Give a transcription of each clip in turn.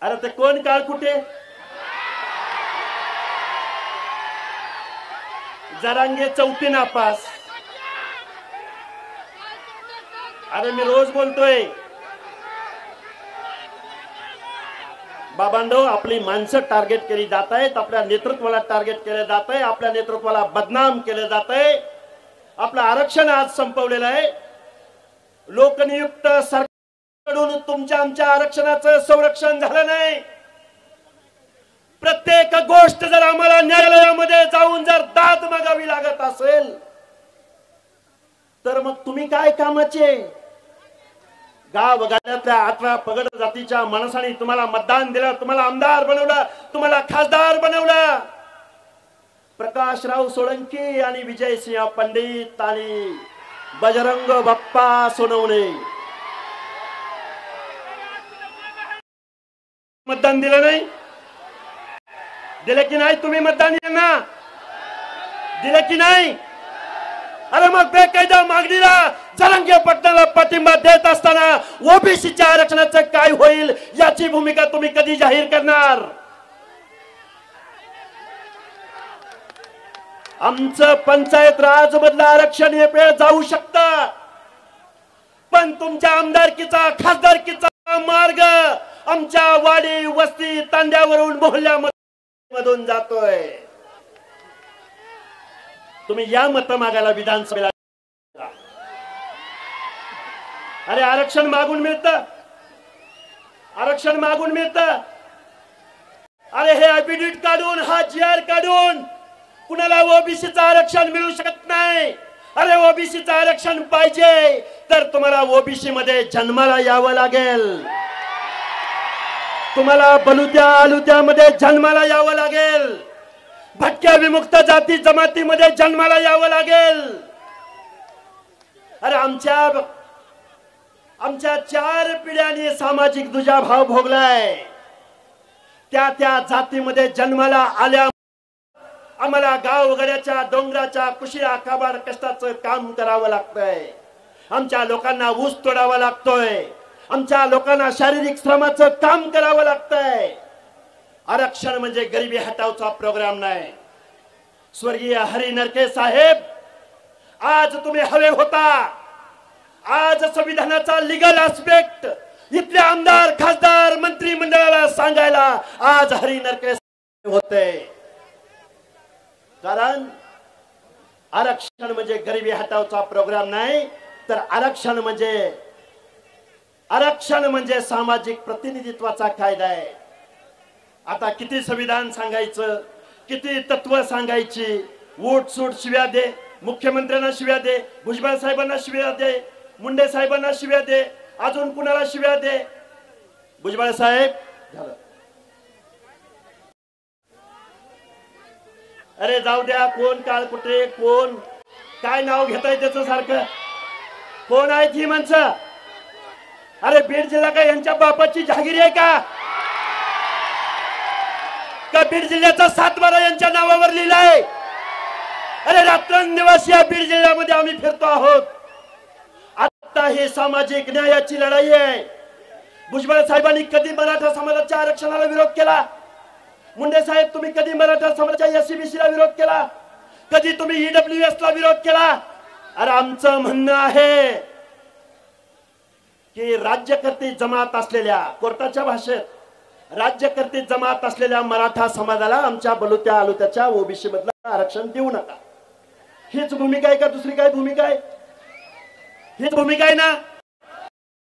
अरे ते कोण काळ कुठे जरांगे चौथी नापास. अरे मी रोज बोलतोय बाबांनो, आपली माणसं टार्गेट केली जात आहेत, आपल्या नेतृत्वाला टार्गेट केलं जात आहे, आपल्या नेतृत्वाला बदनाम केलं जात आहे. आपलं आरक्षण आज संपवलेलं आहे. लोकनियुक्त सरकारकडून तुमच्या आमच्या आरक्षणाचं संरक्षण झालं नाही. प्रत्येक गोष्ट जर आम्हाला न्यायालयामध्ये जाऊन जर दाद मागावी लागत असेल तर मग तुम्ही काय कामाचे? गाव गाड्यातल्या 18 पगड जातीच्या माणसाने तुम्हाला मतदान दिलं, तुम्हाला आमदार बनवलं, तुम्हाला खासदार बनवलं. प्रकाशराव सोळंकी आणि विजयसिंह पंडित आणि बजरंग बाप्पा सोनवणे मतदान दिलं नाही. दिले की नाही तुम्ही मतदान यांना? दिले की नाही? अरे मग बेकायदा मागणीला जरांगे पाटलाला पाठिंबा देत असताना ओबीसीच्या आरक्षणाचं काय होईल याची भूमिका तुम्ही कधी जाहीर करणार? आमचं पंचायत राज मधलं आरक्षण हे वेळ जाऊ शकतं, पण तुमच्या आमदारकीचा खासदारकीचा मार्ग आमच्या वाडी वस्ती तांड्यावरून मोहल्ल्यामधून जातोय. तुम्ही या मत मागायला विधानसभेला. अरे आरक्षण मागून मिळतं, आरक्षण मागून मिळतं. अरे हे ऍफिडेविट काढून हा जीआर काढून कुणाला ओबीसीचं आरक्षण मिळू शकत नाही. अरे ओबीसीचं आरक्षण पाहिजे तर तुम्हाला ओबीसी मध्ये जन्माला यावं लागेल, तुम्हाला बलुत्या आलुत्यामध्ये जन्माला यावं लागेल, भटक्या विमुक्त जाती जमातीमध्ये जन्माला यावं लागेल. अरे आमच्या 4 पिढ्यांनी सामाजिक दुजाभाव भोगलाय. त्या जातीमध्ये जन्माला आल्या आम्हाला गावगड्याच्या डोंगराच्या कुशिया काबाड कष्टाचं काम करावं लागतंय. आमच्या लोकांना ऊस तोडावा लागतोय, आमच्या लोकांना शारीरिक श्रमाचं काम करावं लागतंय. आरक्षण म्हणजे गरिबी हटावचा प्रोग्राम नाही. स्वर्गीय हरी नरके साहेब, आज तुम्ही हवे होता, आज संविधानाचा लीगल एस्पेक्ट इथले आमदार खासदार मंत्रिमंडळाला सांगायला आज हरी नरके साहेब होते. कारण आरक्षण म्हणजे गरिबी हटावचा प्रोग्राम नाही, तर आरक्षण म्हणजे सामाजिक प्रतिनिधित्वाचा कायदा आहे. आता किती संविधान सांगायचं, किती तत्व सांगायची, वोट सूट शिव्या दे, मुख्यमंत्र्यांना शिव्या दे, भुजबळ साहेबांना शिव्या दे, मुंडे साहेबांना शिव्या दे, अजून कुणाला शिव्या दे. भुजबळ साहेब झालं. अरे जाऊ द्या, कोण काळ कुठे, कोण काय नाव घेताय त्याचं सारखं, कोण आहेत ही माणसं? अरे बीड जिल्हा काय यांच्या बापाची जहागिरी आहे का? बीड जिल्ह्याचा 7/12 यांच्या नावावर लिहिलाय. अरे रात्रंदिवस या बीड जिल्ह्यामध्ये आम्ही फिरतो आहोत. आता ही सामाजिक न्यायाची लढाई आहे. भुजबळ साहेबांनी कधी मराठा समाजाच्या आरक्षणाला विरोध केला? मुंडे साहेब तुम्ही कधी मराठा समाजाच्या एससीबीसीला विरोध केला? कधी तुम्ही ईडब्ल्यूएस ला विरोध केला? अरे आमचं म्हणणं आहे की राज्यकर्ते जमात असलेल्या, कोर्टाच्या भाषेत राज्यकर्ते जमात असलेल्या मराठा समाजाला आमच्या बलुत्या आलुत्याच्या ओबीसी मधलं आरक्षण देऊ नका. हीच भूमिका आहे का? दुसरी काय भूमिका आहे? हीच भूमिका आहे ना.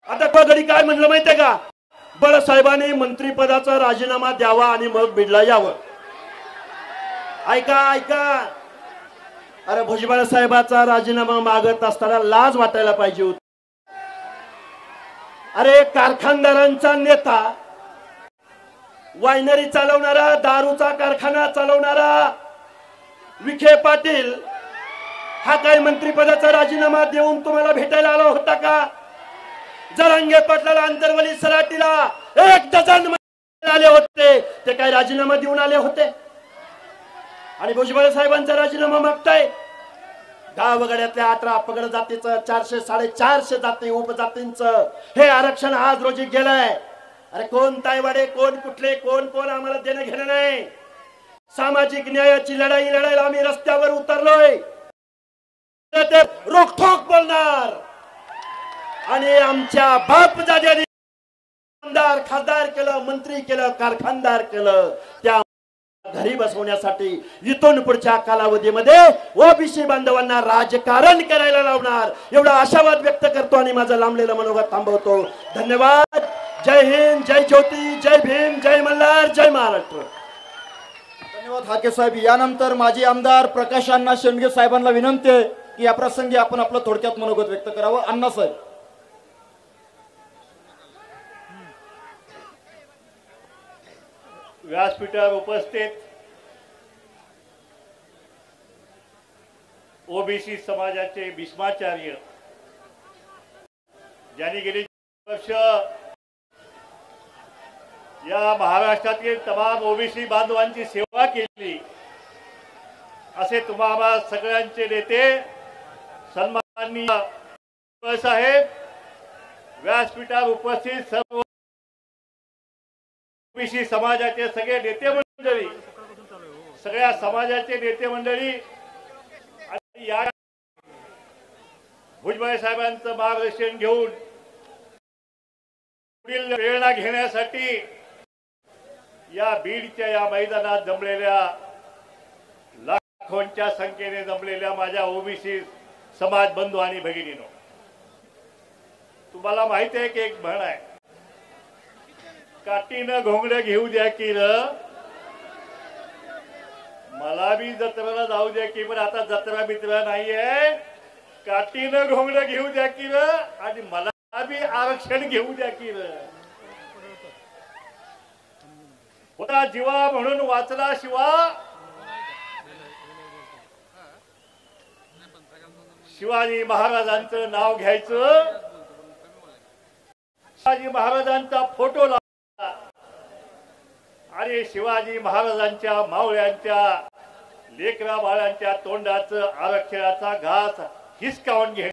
आता पगडी काय म्हणलं माहितीये का? बाळासाहेबांनी मंत्रिपदाचा राजीनामा द्यावा आणि मग बीडला यावं. ऐका ऐका, अरे भुजबळ साहेबाचा राजीनामा मागत असताना लाज वाटायला पाहिजे होती. अरे कारखानदारांचा नेता, वायनरी चालवणारा, दारूचा कारखाना चालवणारा विखे पाटील हा काय मंत्रिपदाचा राजीनामा देऊन तुम्हाला भेटायला आला होता का? जरांगे पाटलाला, अंतरवली सराटीला 1 डझन आले होते, ते काय राजीनामा देऊन आले होते? आणि भुजबळ साहेबांचा राजीनामा मागताय. गावगड्यातल्या 18 पगड जातीचं 400 साडेचारशे जाती उपजातींचं हे आरक्षण आज रोजी गेलंय. अरे कोण तायवाडे, कोण कुठले, कोण कोण आम्हाला देणं घेणं नाही. सामाजिक न्यायाची लढाई लढायला आम्ही रस्त्यावर उतरलोय. रोखोक बोलणार आणि आमच्या बाप दाद्यांनी आमदार खासदार केलं, मंत्री केलं, कारखानदार केलं. त्या घरी बसवण्यासाठी इथून पुढच्या कालावधीमध्ये ओबीसी बांधवांना राजकारण करायला लावणार एवढा आशावाद व्यक्त करतो आणि माझा लांबलेला मनोगत थांबवतो. धन्यवाद. जय हिंद, जय ज्योती, जय भीम, जय मल्हार, जय महाराष्ट्र. धन्यवाद हाके साहेब. यानंतर माजी आमदार प्रकाश अण्णा शेंडगे साहेबांना विनंती आहे की या प्रसंगी आपण आपलं थोडक्यात मनोगत व्यक्त करावं. अण्णा साहेब. व्यासपीठावर उपस्थित ओबीसी समाजाचे भीष्माचार्य, ज्यांनी गेली वर्ष या महाराष्ट्रातील तमाम ओबीसी बांधवांची सेवा केली, असे तुम्हाला सगळ्यांचे नेते सन्माननीय साहेब, व्यासपीठावर उपस्थित सर्व ओबीसी समाजाचे सगळे नेते मंडळी, सगळ्या समाजाचे नेते मंडळी आणि या भुजबळ साहेबांचं मार्गदर्शन घेऊन पुढील प्रेरणा घेण्यासाठी या बीडच्या या मैदानात जमलेल्या लाखोंच्या संख्येने जमलेल्या माझ्या ओबीसी समाज बंधू आणि भगिनींनो, तुम्हाला माहिती आहे की एक म्हण आहे, काठीनं घोंगडं घेऊ द्या की र, मला बी जत्रेला जाऊ द्या की, पण आता जत्रा बित्रा नाहीये, काठीनं घोंगडं घेऊ द्या की र आणि मला बी आरक्षण घेऊ द्या की र. होता जीवा म्हणून वाचला शिवा, शिवाजी महाराजांचं नाव घ्यायचं, शिवाजी महाराजांचा फोटो लावला आणि शिवाजी महाराजांच्या मावळ्यांच्या लेकरा बाळांच्या तोंडाचं आरक्षणाचा घास हिसकावून घे.